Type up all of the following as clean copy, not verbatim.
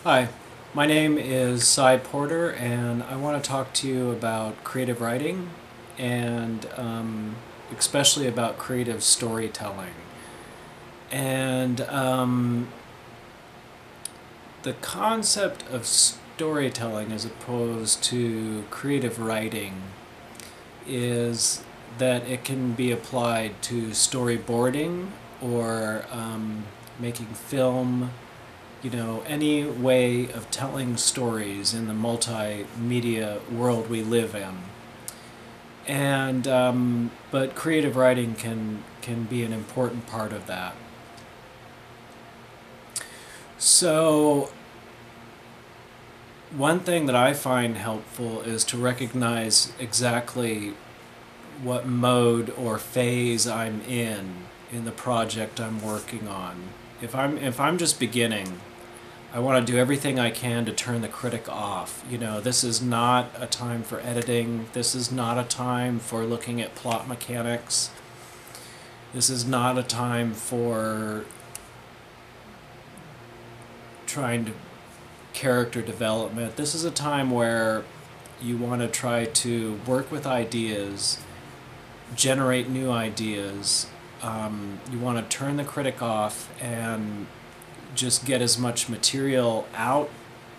Hi, my name is Cy Porter, and I want to talk to you about creative writing and especially about creative storytelling. And the concept of storytelling as opposed to creative writing is that it can be applied to storyboarding or making film, any way of telling stories in the multimedia world we live in. And but creative writing can be an important part of that. So one thing that I find helpful is to recognize exactly what mode or phase I'm in the project I'm working on. If I'm just beginning, I want to do everything I can to turn the critic off. This is not a time for editing. This is not a time for looking at plot mechanics. This is not a time for trying to character development. This is a time where you want to try to work with ideas, generate new ideas. You want to turn the critic off and just get as much material out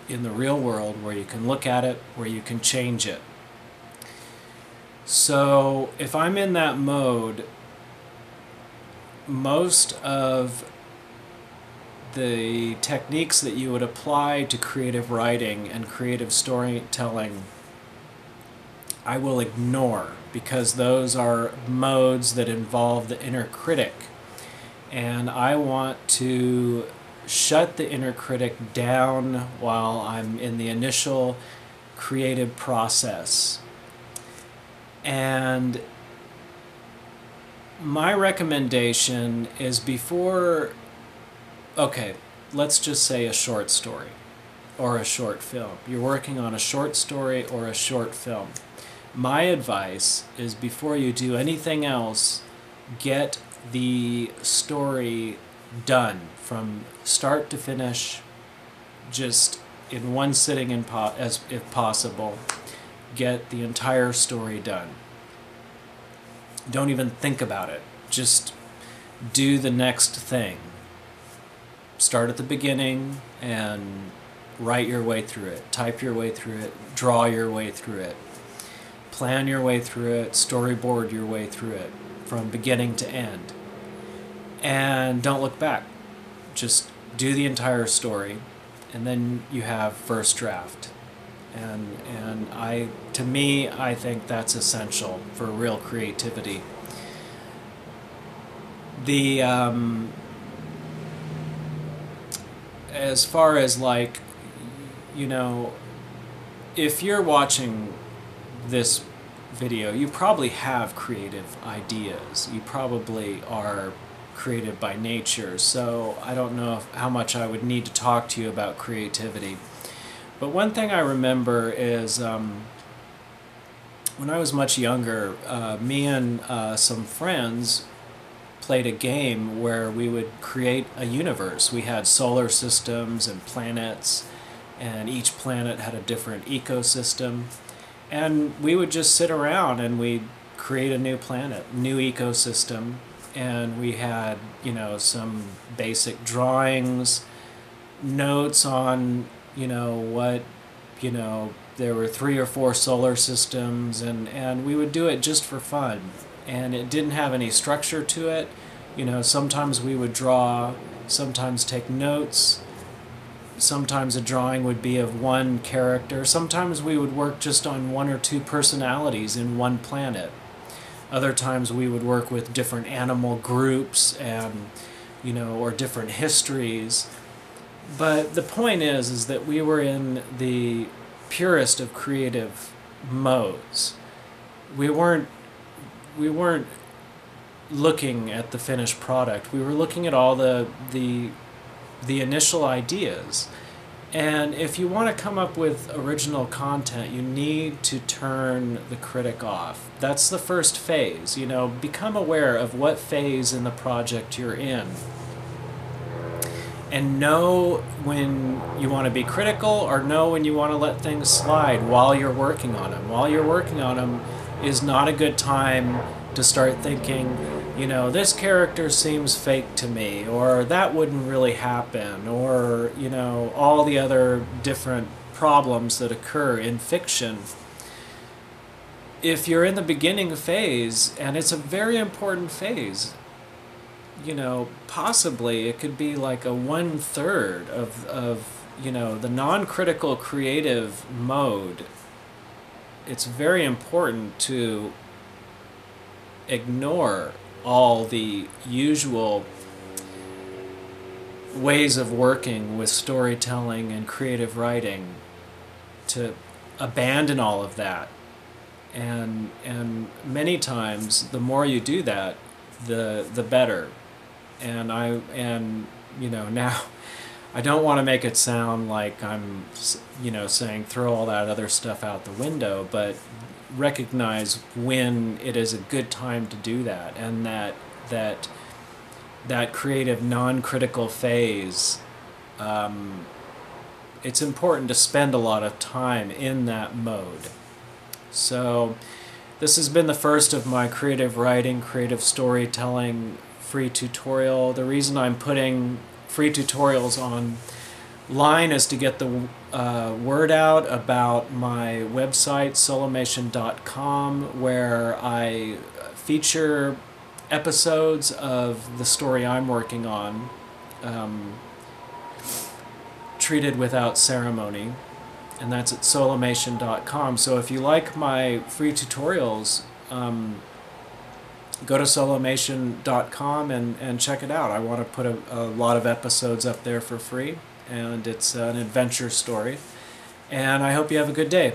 in the real world where you can look at it, where you can change it. So if I'm in that mode, most of the techniques that you would apply to creative writing and creative storytelling I will ignore, because those are modes that involve the inner critic, and I want to shut the inner critic down while I'm in the initial creative process. And my recommendation is okay, let's just say a short story or a short film. You're working on a short story or a short film. My advice is, before you do anything else, get the story done from start to finish, just in one sitting, if possible. Get the entire story done. Don't even think about it. Just do the next thing. Start at the beginning and write your way through it. Type your way through it. Draw your way through it. Plan your way through it. Storyboard your way through it from beginning to end. And don't look back. Just do the entire story, and then you have first draft. And to me, I think that's essential for real creativity. The as far as, like, if you're watching this video, you probably have creative ideas. You probably are creative by nature, so I don't know how much I would need to talk to you about creativity. But one thing I remember is when I was much younger, me and some friends played a game where we would create a universe. We had solar systems and planets, and each planet had a different ecosystem. And we would just sit around and we'd create a new planet, new ecosystem, and we had, some basic drawings, notes on, what, there were 3 or 4 solar systems, and we would do it just for fun. And it didn't have any structure to it. Sometimes we would draw, sometimes take notes. Sometimes a drawing would be of one character. Sometimes we would work just on 1 or 2 personalities in one planet. Other times we would work with different animal groups and, or different histories. But the point is that we were in the purest of creative modes. We weren't looking at the finished product. We were looking at all the initial ideas. And if you want to come up with original content, you need to turn the critic off. That's the first phase. Become aware of what phase in the project you're in. and know when you want to be critical or know when you want to let things slide while you're working on them. While you're working on them is not a good time to start thinking, you know, this character seems fake to me, or that wouldn't really happen, or, you know, all the other different problems that occur in fiction. If you're in the beginning phase, and it's a very important phase, you know, possibly it could be like a 1/3 of you know, the non-critical creative mode. It's very important to ignore all the usual ways of working with storytelling and creative writing, to abandon all of that. And many times the more you do that, the better. And you know, now I don't want to make it sound like I'm, you know, saying throw all that other stuff out the window, but recognize when it is a good time to do that, and that creative non-critical phase, it's important to spend a lot of time in that mode. So this has been the first of my creative writing, creative storytelling free tutorial. The reason I'm putting free tutorials online is to get the word out about my website, solomation.com, where I feature episodes of the story I'm working on, treated without ceremony, and that's at solomation.com. So if you like my free tutorials, go to solomation.com and check it out. I want to put a lot of episodes up there for free, and it's an adventure story. And I hope you have a good day.